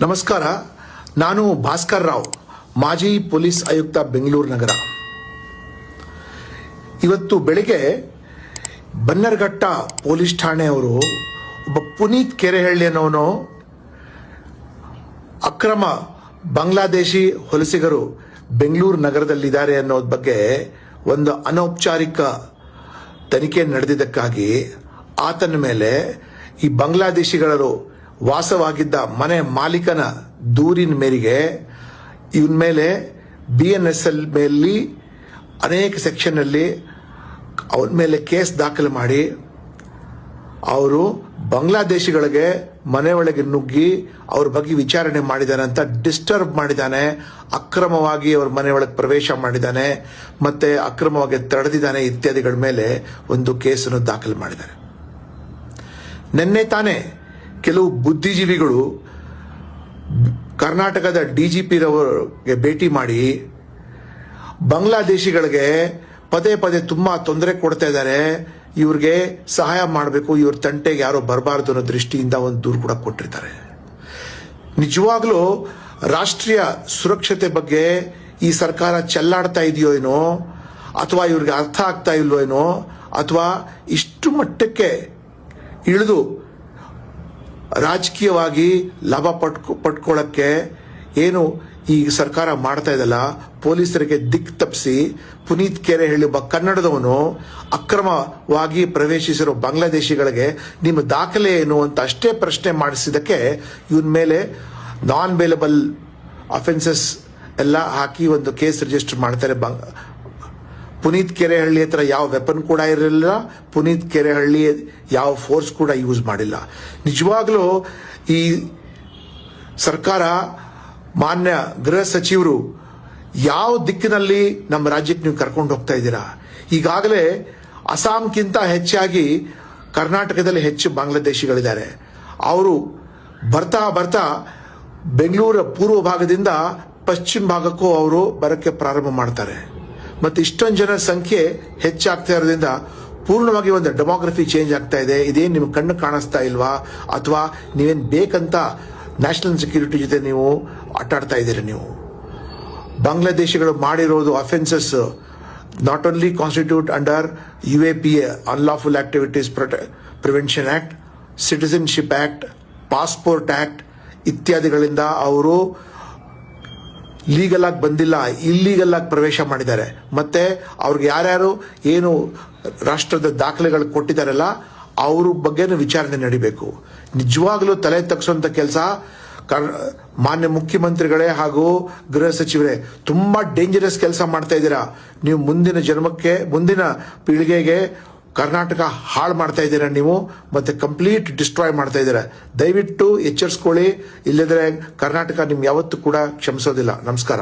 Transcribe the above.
ನಮಸ್ಕಾರ. ನಾನು ಭಾಸ್ಕರ್ ರಾವ್, ಮಾಜಿ ಪೊಲೀಸ್ ಆಯುಕ್ತ, ಬೆಂಗಳೂರು ನಗರ. ಇವತ್ತು ಬೆಳಿಗ್ಗೆ ಬನ್ನರ್ಘಟ್ಟ ಪೊಲೀಸ್ ಠಾಣೆಯವರು ಒಬ್ಬ ಪುನೀತ್ ಕೆರೆಹಳ್ಳಿ ಅನ್ನೋನು ಅಕ್ರಮ ಬಾಂಗ್ಲಾದೇಶಿ ವಲಸಿಗರು ಬೆಂಗಳೂರು ನಗರದಲ್ಲಿದ್ದಾರೆ ಅನ್ನೋದ್ ಬಗ್ಗೆ ಒಂದು ಅನೌಪಚಾರಿಕ ತನಿಖೆ ನಡೆದಿದ್ದಕ್ಕಾಗಿ ಆತನ ಮೇಲೆ ಈ ಬಾಂಗ್ಲಾದೇಶಿಗಳು ವಾಸವಾಗಿದ್ದ ಮನೆ ಮಾಲೀಕನ ದೂರಿನ ಮೇರೆಗೆ ಇವನ ಮೇಲೆ BNSL ಮೇಲೆ ಅನೇಕ ಸೆಕ್ಷನ್ನಲ್ಲಿ ಅವನ ಮೇಲೆ ಕೇಸ್ ದಾಖಲು ಮಾಡಿ ಅವರು ಬಾಂಗ್ಲಾದೇಶಿಗಳಿಗೆ ಮನೆ ಒಳಗೆ ನುಗ್ಗಿ ಅವ್ರ ಬಗ್ಗೆ ವಿಚಾರಣೆ ಮಾಡಿದಾನೆ ಅಂತ ಡಿಸ್ಟರ್ಬ್ ಮಾಡಿದ್ದಾನೆ, ಅಕ್ರಮವಾಗಿ ಅವ್ರ ಮನೆ ಒಳಗೆ ಪ್ರವೇಶ ಮಾಡಿದ್ದಾನೆ, ಮತ್ತೆ ಅಕ್ರಮವಾಗಿ ತಡೆದಿದ್ದಾನೆ ಇತ್ಯಾದಿಗಳ ಮೇಲೆ ಒಂದು ಕೇಸನ್ನು ದಾಖಲು ಮಾಡಿದ್ದಾರೆ. ನಿನ್ನೆ ತಾನೇ ಕೆಲವು ಬುದ್ಧಿಜೀವಿಗಳು ಕರ್ನಾಟಕದ DGP ರವರಿಗೆ ಭೇಟಿ ಮಾಡಿ ಬಾಂಗ್ಲಾದೇಶಿಗಳಿಗೆ ಪದೇ ಪದೇ ತುಂಬಾ ತೊಂದರೆ ಕೊಡ್ತಾ ಇದ್ದಾರೆ, ಇವ್ರಿಗೆ ಸಹಾಯ ಮಾಡಬೇಕು, ಇವ್ರ ತಂಟೆಗೆ ಯಾರೋ ಬರಬಾರ್ದು ಅನ್ನೋ ದೃಷ್ಟಿಯಿಂದ ಒಂದು ದೂರು ಕೂಡ ಕೊಟ್ಟಿರ್ತಾರೆ. ನಿಜವಾಗ್ಲೂ ರಾಷ್ಟ್ರೀಯ ಸುರಕ್ಷತೆ ಬಗ್ಗೆ ಈ ಸರ್ಕಾರ ಚೆಲ್ಲಾಡ್ತಾ ಇದೆಯೋ ಏನೋ, ಅಥವಾ ಇವ್ರಿಗೆ ಅರ್ಥ ಆಗ್ತಾ ಇಲ್ವೋ ಏನೋ, ಅಥವಾ ಇಷ್ಟು ಮಟ್ಟಕ್ಕೆ ಇಳಿದು ರಾಜಕೀಯವಾಗಿ ಲಾಭ ಪಡ್ಕೊಳ್ಳಕ್ಕೆ ಏನು ಈ ಸರ್ಕಾರ ಮಾಡ್ತಾ ಇದಲ್ಲ, ಪೊಲೀಸರಿಗೆ ದಿಕ್ ತಪ್ಪಿಸಿ ಪುನೀತ್ ಕೆರೆಹಳ್ಳಿ ಒಬ್ಬ ಕನ್ನಡದವನು ಅಕ್ರಮವಾಗಿ ಪ್ರವೇಶಿಸಿರೋ ಬಾಂಗ್ಲಾದೇಶಿಗಳಿಗೆ ನಿಮ್ಮ ದಾಖಲೆ ಏನು ಅಂತ ಅಷ್ಟೇ ಪ್ರಶ್ನೆ ಮಾಡಿಸಿದಕ್ಕೆ ಇವನ ಮೇಲೆ ನಾನ್ ಬೇಲಬಲ್ ಅಫೆನ್ಸಸ್ ಎಲ್ಲ ಹಾಕಿ ಒಂದು ಕೇಸ್ ರಿಜಿಸ್ಟರ್ ಮಾಡ್ತಾರೆ. ಪುನೀತ್ ಕೆರೆಹಳ್ಳಿ ಹತ್ರ ಯಾವ ವೆಪನ್ ಕೂಡ ಇರಲಿಲ್ಲ, ಪುನೀತ್ ಕೆರೆಹಳ್ಳಿ ಯಾವ ಫೋರ್ಸ್ ಕೂಡ ಯೂಸ್ ಮಾಡಿಲ್ಲ. ನಿಜವಾಗ್ಲೂ ಈ ಸರ್ಕಾರ, ಮಾನ್ಯ ಗೃಹ ಸಚಿವರು ಯಾವ ದಿಕ್ಕಿನಲ್ಲಿ ನಮ್ಮ ರಾಜ್ಯಕ್ಕೆ ನೀವು ಕರ್ಕೊಂಡು ಹೋಗ್ತಾ ಇದ್ದೀರಾ? ಈಗಾಗಲೇ ಅಸ್ಸಾಂಗಿಂತ ಹೆಚ್ಚಾಗಿ ಕರ್ನಾಟಕದಲ್ಲಿ ಹೆಚ್ಚು ಬಾಂಗ್ಲಾದೇಶಿಗಳಿದ್ದಾರೆ. ಅವರು ಬರ್ತಾ ಬರ್ತಾ ಬೆಂಗಳೂರ ಪೂರ್ವ ಭಾಗದಿಂದ ಪಶ್ಚಿಮ ಭಾಗಕ್ಕೂ ಅವರು ಬರಕ್ಕೆ ಪ್ರಾರಂಭ ಮಾಡ್ತಾರೆ. ಮತ್ತೆ ಇಷ್ಟೊಂದು ಜನರ ಸಂಖ್ಯೆ ಹೆಚ್ಚಾಗ್ತಾ ಇರೋದ್ರಿಂದ ಪೂರ್ಣವಾಗಿ ಒಂದು ಡೆಮೋಗ್ರಫಿ ಚೇಂಜ್ ಆಗ್ತಾ ಇದೆ. ಇದೇನು ನಿಮ್ಗೆ ಕಣ್ಣು ಕಾಣಿಸ್ತಾ ಇಲ್ವಾ, ಅಥವಾ ನೀವೇನು ಬೇಕಂತ ನ್ಯಾಷನಲ್ ಸೆಕ್ಯೂರಿಟಿ ಜೊತೆ ನೀವು ಆಟಾಡ್ತಾ ಇದ್ದೀರಿ? ನೀವು ಬಾಂಗ್ಲಾದೇಶಿಗಳು ಮಾಡಿರೋದು offences not only constitute under UAPA, unlawful activities prevention act, citizenship act, passport act ಇತ್ಯಾದಿಗಳಿಂದ ಅವರು ಲೀಗಲ್ ಆಗಿ ಬಂದಿಲ್ಲ, ಇಲ್ಲೀಗಲ್ ಆಗಿ ಪ್ರವೇಶ ಮಾಡಿದ್ದಾರೆ. ಮತ್ತೆ ಅವ್ರಿಗೆ ಯಾರ್ಯಾರು ಏನು ರಾಷ್ಟ್ರದ ದಾಖಲೆಗಳು ಕೊಟ್ಟಿದ್ದಾರಲ್ಲ ಅವ್ರ ಬಗ್ಗೆನೂ ವಿಚಾರಣೆ ನಡಿಬೇಕು. ನಿಜವಾಗ್ಲೂ ತಲೆ ತಗ್ಸುವಂತ ಕೆಲಸ ಮಾನ್ಯ ಮುಖ್ಯಮಂತ್ರಿಗಳೇ ಹಾಗೂ ಗೃಹ ಸಚಿವರೇ ತುಂಬಾ ಡೇಂಜರಸ್ ಕೆಲಸ ಮಾಡ್ತಾ ಇದ್ದೀರಾ. ನೀವು ಮುಂದಿನ ಜನ್ಮಕ್ಕೆ, ಮುಂದಿನ ಪೀಳಿಗೆಗೆ ಕರ್ನಾಟಕ ಹಾಳು ಮಾಡ್ತಾ ಇದ್ದೀರಾ ನೀವು, ಮತ್ತೆ ಕಂಪ್ಲೀಟ್ ಡಿಸ್ಟ್ರಾಯ್ ಮಾಡ್ತಾ ಇದ್ದೀರಾ. ದಯವಿಟ್ಟು ಎಚ್ಚರಿಸ್ಕೊಳ್ಳಿ, ಇಲ್ಲದ್ರೆ ಕರ್ನಾಟಕ ನಿಮ್ಗೆ ಯಾವತ್ತೂ ಕೂಡ ಕ್ಷಮಿಸೋದಿಲ್ಲ. ನಮಸ್ಕಾರ.